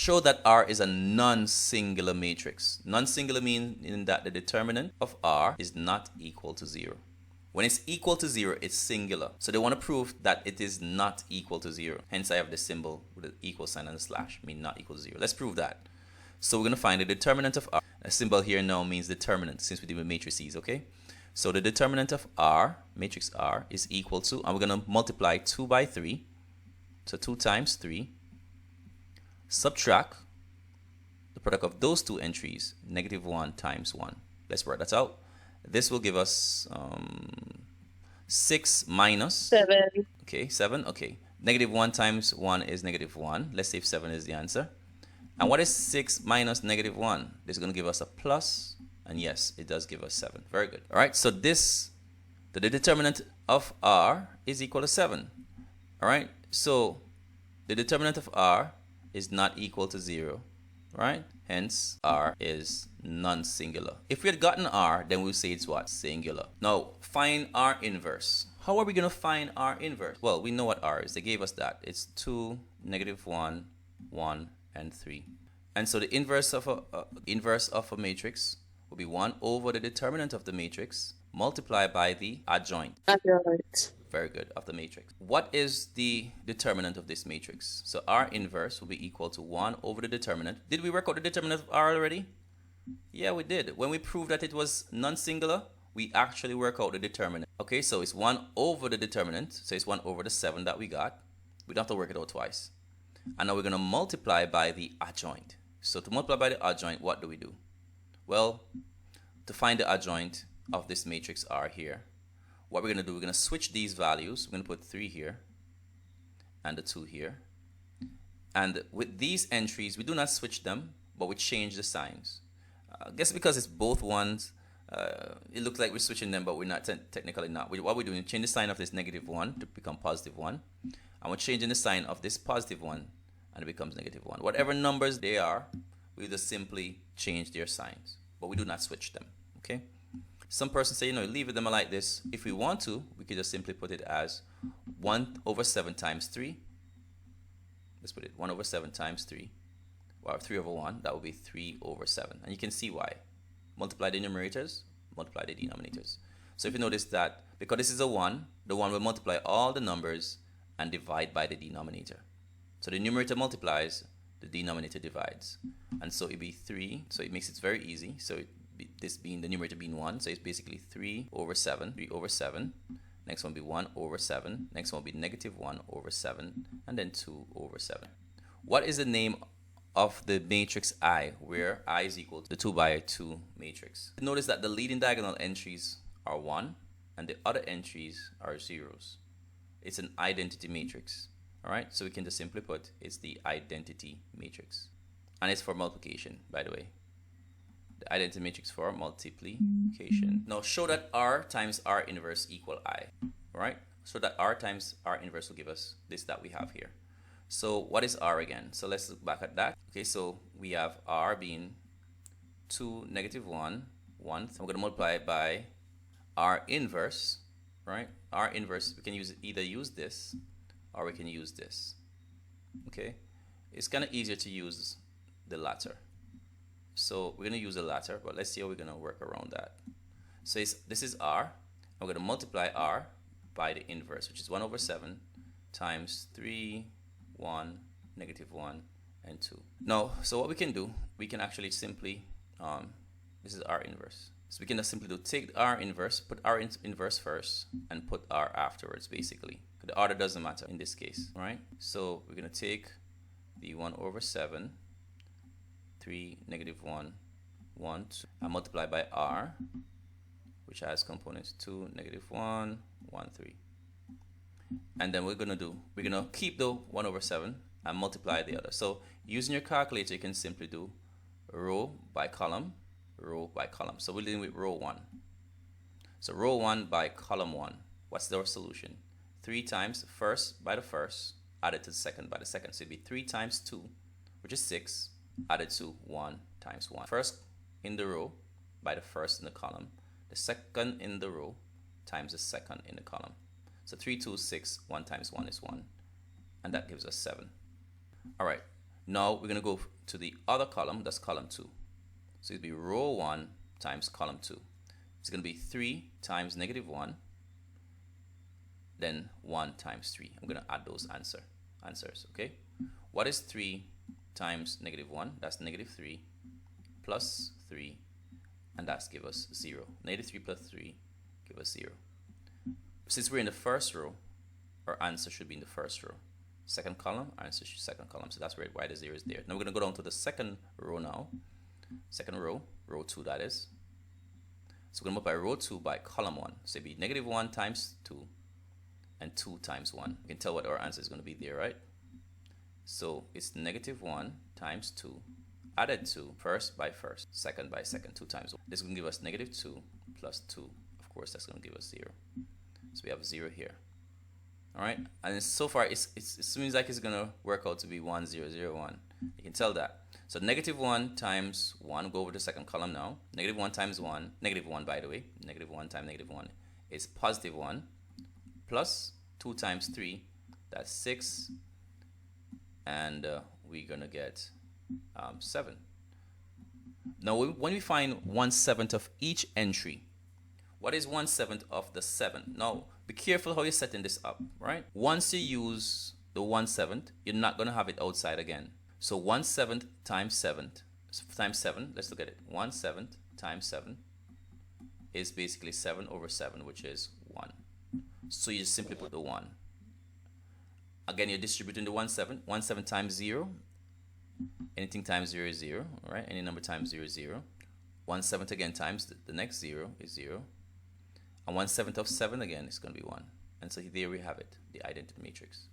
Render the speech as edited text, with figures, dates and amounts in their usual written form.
Show that R is a non-singular matrix. Non-singular meaning that the determinant of R is not equal to 0. When it's equal to 0, it's singular. So they want to prove that it is not equal to 0. Hence I have the symbol with the equal sign and the slash, mean not equal to 0. Let's prove that. So we're going to find the determinant of R. A symbol here now means determinant since we deal with matrices, okay? So the determinant of R, matrix R, is equal to, and we're going to multiply 2 by 3. So 2 times 3. Subtract the product of those two entries, -1 times 1. Let's work that out. This will give us 6 minus 7. Okay, 7. Okay, -1 times 1 is -1. Let's say if 7 is the answer. And what is 6 minus -1? This is going to give us a plus, and yes, it does give us 7. Very good. All right, so the determinant of R is equal to 7. All right, so the determinant of R is not equal to 0, right? Hence, R is non-singular. If we had gotten R, then we'll say it's what? Singular. Now, find R inverse. How are we going to find R inverse? Well, we know what R is. They gave us that. It's 2, -1, 1, and 3. And so the inverse of a matrix will be 1 over the determinant of the matrix multiplied by the adjoint. Adjoint. Very good, of the matrix. What is the determinant of this matrix? So R inverse will be equal to 1 over the determinant. Did we work out the determinant of R already? Yeah, we did. When we proved that it was non-singular, we actually work out the determinant. Okay, so it's 1 over the determinant. So it's 1 over the 7 that we got. We don't have to work it out twice. And now we're going to multiply by the adjoint. So to multiply by the adjoint, what do we do? Well, to find the adjoint of this matrix R here, what we're going to do, we're going to switch these values. We're going to put 3 here and the 2 here. And with these entries, we do not switch them, but we change the signs. I guess because it's both ones, it looks like we're switching them, but we're not technically not. What we're doing is change the sign of this -1 to become +1. And we're changing the sign of this +1 and it becomes -1. Whatever numbers they are, we just simply change their signs, but we do not switch them, okay? Some persons say, leave them like this. If we want to, we could just simply put it as 1 over 7 times 3. Let's put it 1 over 7 times 3. Or 3 over 1. That would be 3 over 7. And you can see why. Multiply the numerators, multiply the denominators. So if you notice that, because this is a 1, the 1 will multiply all the numbers and divide by the denominator. So the numerator multiplies, the denominator divides. And so it'd be 3. So it makes it very easy. So this being the numerator being 1, so it's basically 3 over 7, 3 over 7. Next one will be 1 over 7. Next one will be -1 over 7, and then 2 over 7. What is the name of the matrix I, where I is equal to the 2 by 2 matrix? Notice that the leading diagonal entries are 1, and the other entries are zeros. It's an identity matrix. All right, so we can just simply put it's the identity matrix, and it's for multiplication, by the way. The identity matrix for multiplication. Now show that R times R inverse equal I. All right, so that R times R inverse will give us this that we have here. So what is R again? So let's look back at that. Okay, so we have R being 2, -1, 1. So we're going to multiply it by R inverse, right? R inverse, we can either use this or we can use this. Okay, it's kind of easier to use the latter. So we're going to use the latter, but let's see how we're going to work around that. So this is R. And we're going to multiply R by the inverse, which is 1 over 7 times 3, 1, -1, and 2. Now, so what we can do, we can actually simply, this is R inverse. So we can just simply take R inverse, put R inverse first, and put R afterwards, basically. The order doesn't matter in this case, right? So we're going to take the 1 over 7, 3, -1, 1, 2, and multiply by R, which has components 2, -1, 1, 3. And then we're going to keep the 1 over 7 and multiply the other. So using your calculator, you can simply do row by column, row by column. So we're dealing with row 1. So row 1 by column 1. What's our solution? 3 times first by the first, added to the second by the second. So it'd be 3 times 2, which is 6, added to 1 times 1. First in the row by the first in the column, the second in the row times the second in the column. So 3, 2, 6, 1 times 1 is 1, and that gives us 7. All right, Now we're going to go to the other column, that's column 2. So it'll be row 1 times column 2. It's going to be 3 times negative 1, then 1 times 3. I'm going to add those answers, okay? What is 3 times negative 1? That's negative 3 plus 3, and that's give us 0. Negative 3 plus 3 give us 0. Since we're in the first row, our answer should be in the first row. Second column, answer second column. So that's why the 0 is there. Now we're going to go down to the second row now. Second row, row 2 that is. So we're going to multiply row 2 by column 1. So it'd be negative 1 times 2 and 2 times 1. You can tell what our answer is going to be there, right? So it's negative 1 times 2 added to first by first, second by second, 2 times 1. This is going to give us negative 2 plus 2. Of course, that's going to give us 0. So we have 0 here. All right, and so far it seems like it's going to work out to be 1, 0, 0, 1. You can tell that. So negative 1 times 1, go over to the second column now. Negative 1 times 1, negative 1 by the way, negative 1 times negative 1 is positive 1, plus 2 times 3, that's 6, and we're going to get 7. Now when we find 1/7 of each entry, what is 1/7 of the 7? Now be careful how you're setting this up, right? Once you use the 1/7, you're not going to have it outside again. So 1/7 times 7, let's look at it. 1/7 times 7 is basically 7 over 7, which is 1. So you just simply put the 1. Again, you're distributing the 1/7. 1/7 times 0. Anything times 0 is 0, all right? Any number times 0 is 0. 1/7 again times the next 0 is 0. And 1/7 of 7 again is going to be 1. And so there we have it, the identity matrix.